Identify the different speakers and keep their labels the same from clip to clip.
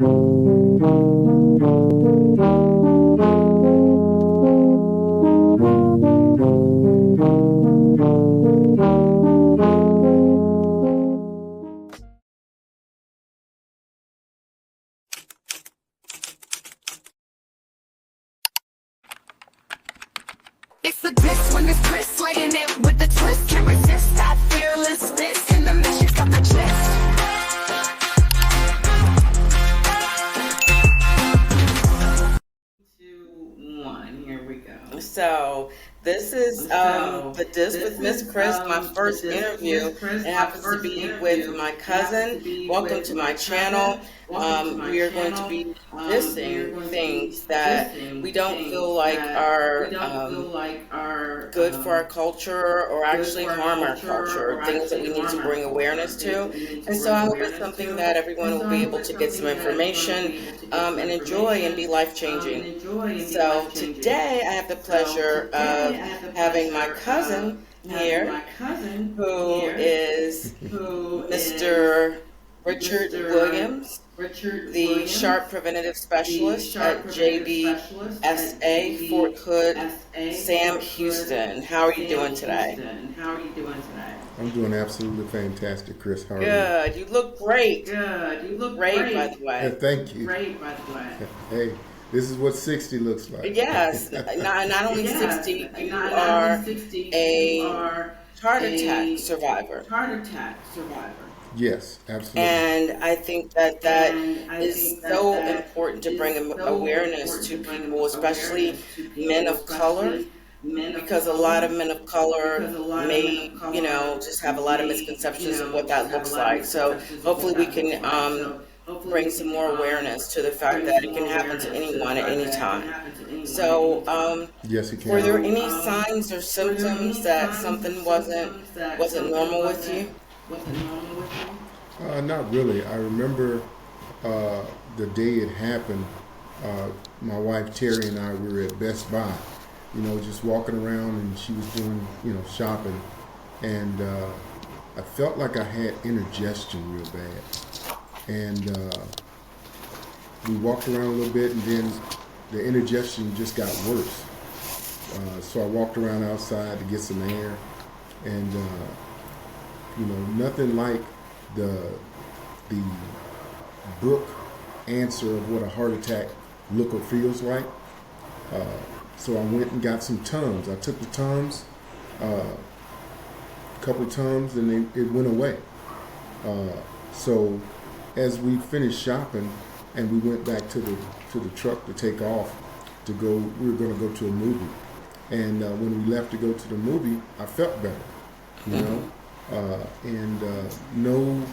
Speaker 1: It's the diss when it's Chris slaying it with the twist. Can't resist that fearlessness in the mission. Got the gist.
Speaker 2: 2, 1. Here we go.
Speaker 3: So this is the Diss with Miss Chris, my first interview. It happens to be with my cousin. Welcome to my channel. We are going to be dissing things that we don't feel like are good for our culture or actually harm our culture, things that we need to bring awareness to. And so I hope it's something that everyone will be able to get some information and enjoy and be life-changing. So today I have the pleasure of having my cousin here, who is Mr. Richard Williams, the Sharp Preventative Specialist at JBSA Fort Hood, Sam Houston. How are you doing today?
Speaker 4: I'm doing absolutely fantastic, Chris. How are
Speaker 3: Good. You look great.
Speaker 2: You look
Speaker 3: Great, by the
Speaker 4: you?
Speaker 3: way.
Speaker 4: Thank you.
Speaker 2: Great, by the way.
Speaker 4: Hey, this is what 60 looks like.
Speaker 3: Yes, not only 60, you are a heart attack survivor.
Speaker 4: Yes, absolutely.
Speaker 3: And I think that is so important to bring awareness to people, especially men of color, because a lot of men of color may, just have a lot of misconceptions of what that looks like. So hopefully we can bring some more awareness to the fact that it can happen to anyone at any time. So,
Speaker 4: Yes, it can.
Speaker 3: were there any signs or symptoms that something wasn't normal with you?
Speaker 4: Not really. I remember the day it happened. My wife Terry and I were at Best Buy, just walking around, and she was doing, shopping, and I felt like I had indigestion real bad, and we walked around a little bit, and then the indigestion just got worse. So I walked around outside to get some air, and nothing like the book answer of what a heart attack look or feels like. So I went and got some Tums. I took the Tums, a couple of Tums, and it went away. So as we finished shopping and we went back to the truck to take off to go, we were going to go to a movie. And when we left to go to the movie, I felt better, and no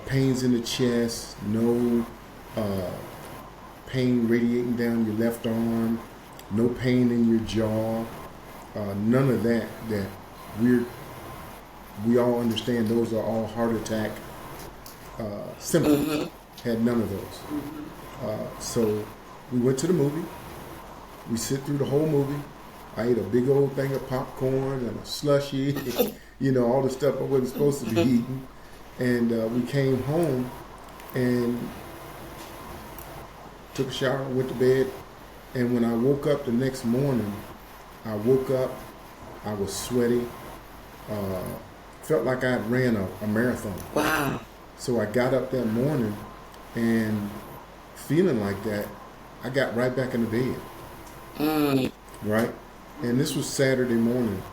Speaker 4: pains in the chest, no pain radiating down your left arm, no pain in your jaw, none of that we all understand those are all heart attack symptoms. Had none of those. So we went to the movie. We sit through the whole movie. I ate a big old thing of popcorn and a slushie, all the stuff I wasn't supposed to be eating. And we came home and took a shower, went to bed. And when I woke up the next morning, I was sweaty, felt like I had ran a marathon.
Speaker 3: Wow.
Speaker 4: So I got up that morning and feeling like that, I got right back in the bed. Right? And this was Saturday morning.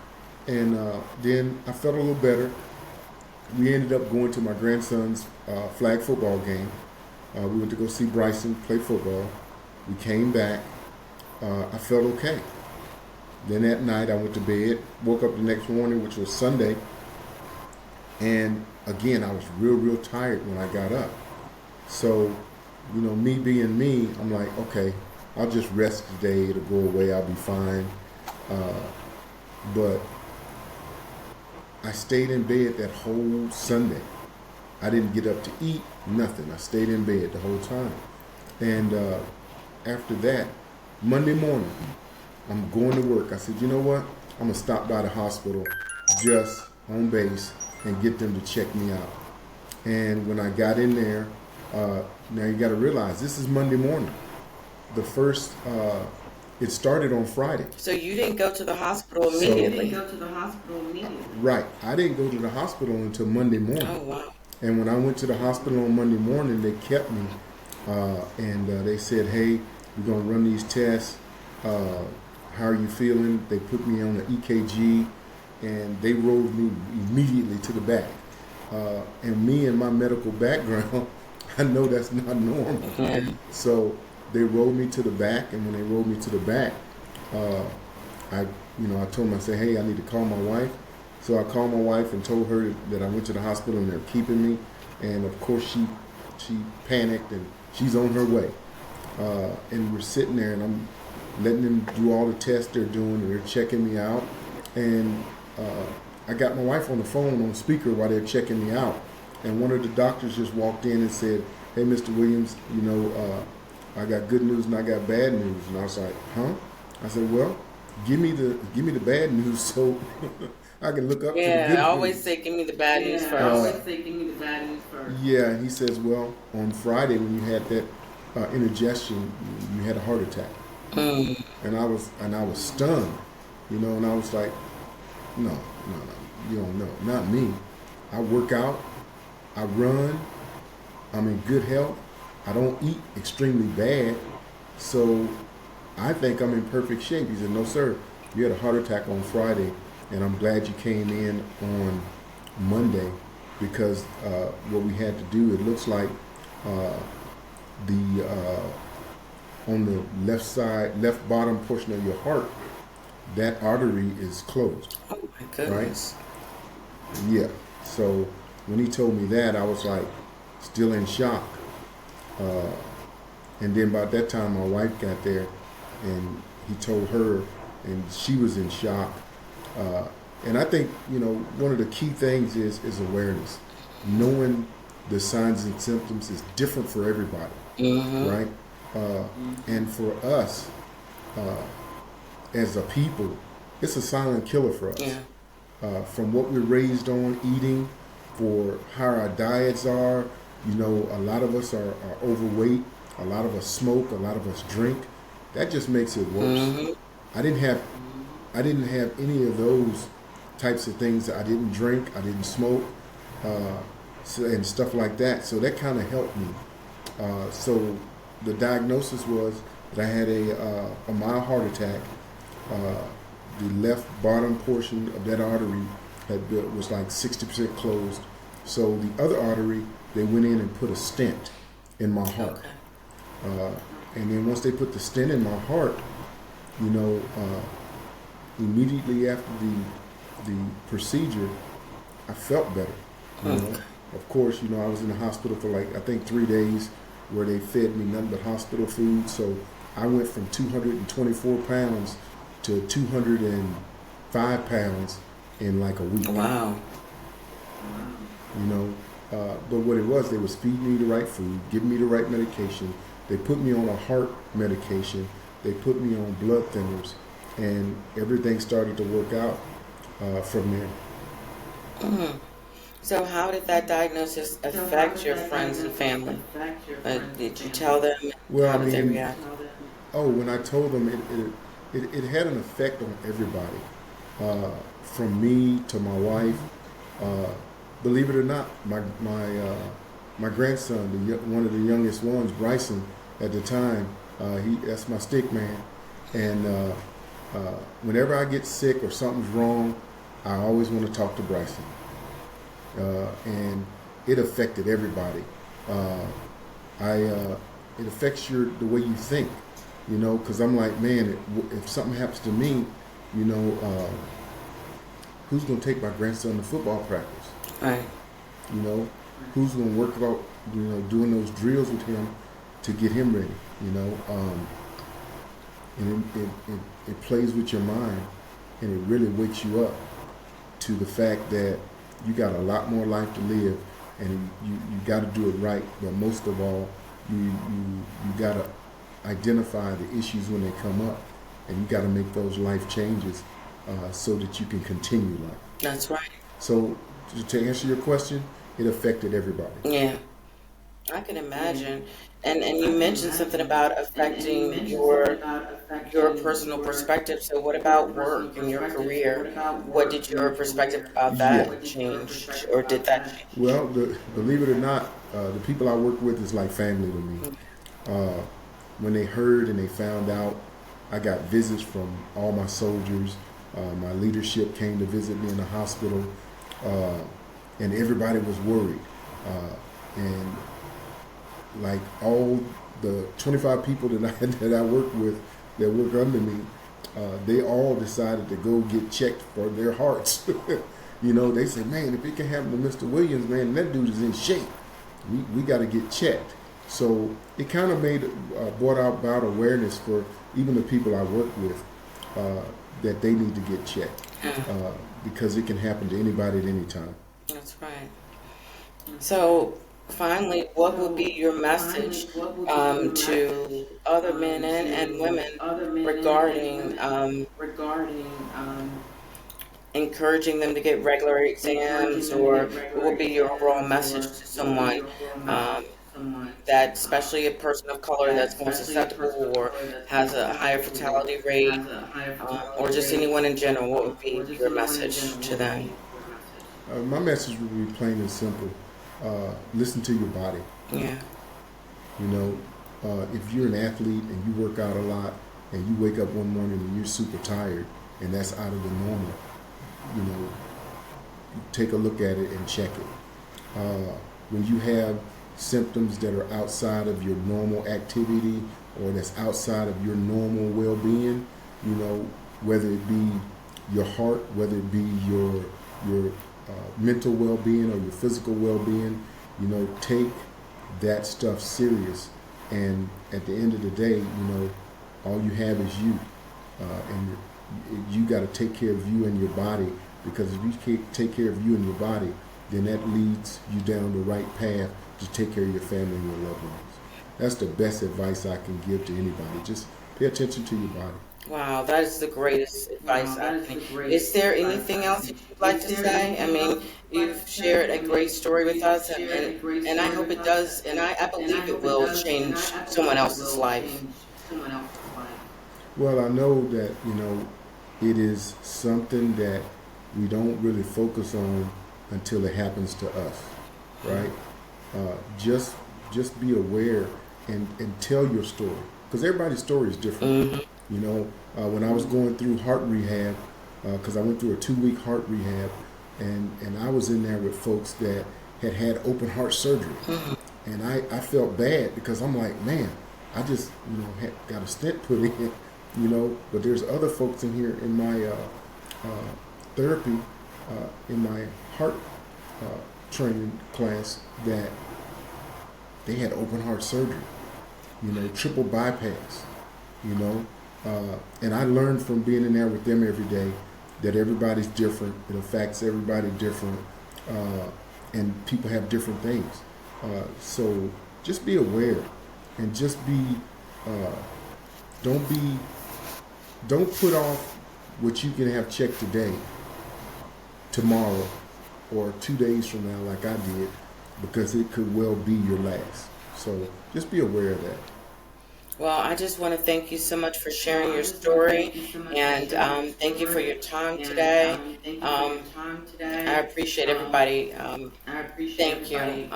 Speaker 4: And then I felt a little better. We ended up going to my grandson's flag football game. We went to go see Bryson play football. We came back. I felt okay. Then that night I went to bed, woke up the next morning, which was Sunday. And again, I was real tired when I got up. So, me being me, I'm like, okay, I'll just rest today. It'll go away. I'll be fine. But I stayed in bed that whole Sunday. I didn't get up to eat, nothing. I stayed in bed the whole time. And after that, Monday morning, I'm going to work. I said, you know what? I'm going to stop by the hospital just home base and get them to check me out. And when I got in there, Now you got to realize this is Monday morning. The first, it started on Friday.
Speaker 3: So you didn't go to the hospital
Speaker 4: So-
Speaker 3: immediately?
Speaker 4: Right. I didn't go to the hospital until Monday morning.
Speaker 3: Oh, wow.
Speaker 4: And when I went to the hospital on Monday morning, they kept me, and they said, "Hey, we're gonna run these tests. How are you feeling?" They put me on the EKG, and they rolled me immediately to the back. And me and my medical background, I know that's not normal. So they rolled me to the back, and when they rolled me to the back, I told them, I said, "Hey, I need to call my wife." So I called my wife and told her that I went to the hospital and they're keeping me. And of course she panicked and she's on her way. And we're sitting there and I'm letting them do all the tests they're doing and they're checking me out. And I got my wife on the phone on speaker while they're checking me out. And one of the doctors just walked in and said, "Hey, Mr. Williams, I got good news and I got bad news." And I was like, "Huh?" I said, "Well, give me the bad news so I can look up to the good
Speaker 3: Yeah, I always
Speaker 4: news."
Speaker 3: say give me the bad news
Speaker 2: I
Speaker 3: first.
Speaker 2: always say give me the bad news first.
Speaker 4: Yeah, and he says, "Well, on Friday when you had that indigestion, you had a heart attack." And I was stunned, and I was like, no, you don't know, not me. I work out, I run, I'm in good health, I don't eat extremely bad, so I think I'm in perfect shape. He said, "No, sir, you had a heart attack on Friday, and I'm glad you came in on Monday because what we had to do, it looks like on the left bottom portion of your heart, that artery is closed."
Speaker 3: Oh, my goodness.
Speaker 4: Yeah. So when he told me that, I was like still in shock. And then by that time, my wife got there, and he told her, and she was in shock. And I think one of the key things is awareness, knowing the signs and symptoms is different for everybody, right? And for us, as a people, it's a silent killer for us.
Speaker 3: Yeah.
Speaker 4: From what we're raised on, eating, for how our diets are. A lot of us are overweight. A lot of us smoke. A lot of us drink. That just makes it worse. I didn't have any of those types of things. I didn't drink. I didn't smoke, and stuff like that. So that kind of helped me. So the diagnosis was that I had a mild heart attack. The left bottom portion of that artery was like 60% closed. So the other artery, they went in and put a stent in my heart.
Speaker 3: Okay.
Speaker 4: And then once they put the stent in my heart, immediately after the procedure, I felt better. Of course, I was in the hospital for I think 3 days, where they fed me nothing but hospital food. So I went from 224 pounds to 205 pounds in like a week.
Speaker 3: Wow.
Speaker 4: But what it was, they was feeding me the right food, giving me the right medication. They put me on a heart medication. They put me on blood thinners, and everything started to work out from there.
Speaker 3: So how did that diagnosis affect your friends and family? Did you tell them?
Speaker 4: Well,
Speaker 3: How did they react?
Speaker 4: When I told them, it had an effect on everybody, from me to my wife. Believe it or not, my grandson, one of the youngest ones, Bryson, at the time, that's my stick man. And whenever I get sick or something's wrong, I always want to talk to Bryson. And it affected everybody. It affects the way you think, because I'm like, man, if something happens to me, who's going to take my grandson to football practice?
Speaker 3: Right.
Speaker 4: Who's going to work about, doing those drills with him to get him ready, and it plays with your mind, and it really wakes you up to the fact that you got a lot more life to live, and you got to do it right. But most of all, you got to identify the issues when they come up, and you got to make those life changes so that you can continue life.
Speaker 3: That's right.
Speaker 4: So to answer your question, it affected everybody.
Speaker 3: Yeah. I can imagine. And you mentioned something about affecting your personal perspective. So what about work and your career? What did your perspective about
Speaker 4: Yeah.
Speaker 3: that change, or did that change?
Speaker 4: Well, believe it or not, the people I work with is like family to me. Uh, when they heard and they found out, I got visits from all my soldiers. My leadership came to visit me in the hospital, uh, and everybody was worried. And like all the 25 people that I that I work with, that work under me, they all decided to go get checked for their hearts. You know, they said, man, if it can happen to Mr. Williams, man, that dude is in shape. We got to get checked. So it kind of brought about awareness for even the people I work with, that they need to get checked, because it can happen to anybody at any time.
Speaker 3: That's right. So finally, what would be your message to other men and women regarding encouraging them to get regular exams, or what would be your overall message to someone um, that, especially a person of color that's more susceptible or has a higher fatality rate, or just anyone in general? What would be your message to them?
Speaker 4: My message would be plain and simple. Listen to your body.
Speaker 3: Yeah.
Speaker 4: You know, if you're an athlete and you work out a lot and you wake up one morning and you're super tired and that's out of the normal, you know, take a look at it and check it. When you have symptoms that are outside of your normal activity or that's outside of your normal well-being, you know, whether it be your heart, whether it be your mental well-being or your physical well-being, you know, take that stuff serious. And at the end of the day, you know, all you have is you, and you got to take care of you and your body, because if you can't take care of you and your body, then that leads you down the right path to take care of your family and your loved ones. That's the best advice I can give to anybody. Just pay attention to your body.
Speaker 3: Wow, that is the greatest advice I can. Is there anything else that you'd like to say? I mean, you've shared a great story with us, and I hope it does, and I believe it will change someone else's life.
Speaker 4: Well, I know that, you know, it is something that we don't really focus on until it happens to us, right? Just be aware and tell your story, because everybody's story is different. You know, when I was going through heart rehab, because I went through a 2-week heart rehab, and I was in there with folks that had open heart surgery, and I felt bad because I'm like, man, I just, you know, got a stent put in, you know, but there's other folks in here in my therapy, in my heart training class, that they had open heart surgery, you know, triple bypass, you know, and I learned from being in there with them every day that everybody's different. It affects everybody different, and people have different things. So just be aware, and just be, don't put off what you can have checked today, tomorrow, or 2 days from now, like I did, because it could well be your last. So just be aware of that.
Speaker 3: Well, I just want to thank you so much for sharing your story, and thank you for your time today. I appreciate everybody. Thank you.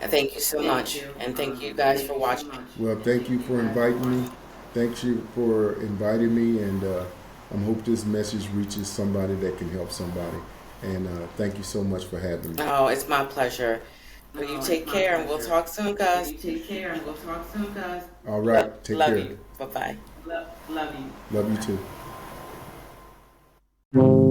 Speaker 3: Thank you so much, and thank you guys for watching.
Speaker 4: Well, thank you for inviting me. Thank you for inviting me, and I hope this message reaches somebody that can help somebody. And thank you so much for having me.
Speaker 3: Oh, it's my pleasure. Well, you take care, and we'll talk soon, guys.
Speaker 4: All right, take
Speaker 3: Love
Speaker 4: care.
Speaker 3: you. Bye-bye.
Speaker 2: Love you.
Speaker 4: Love you too.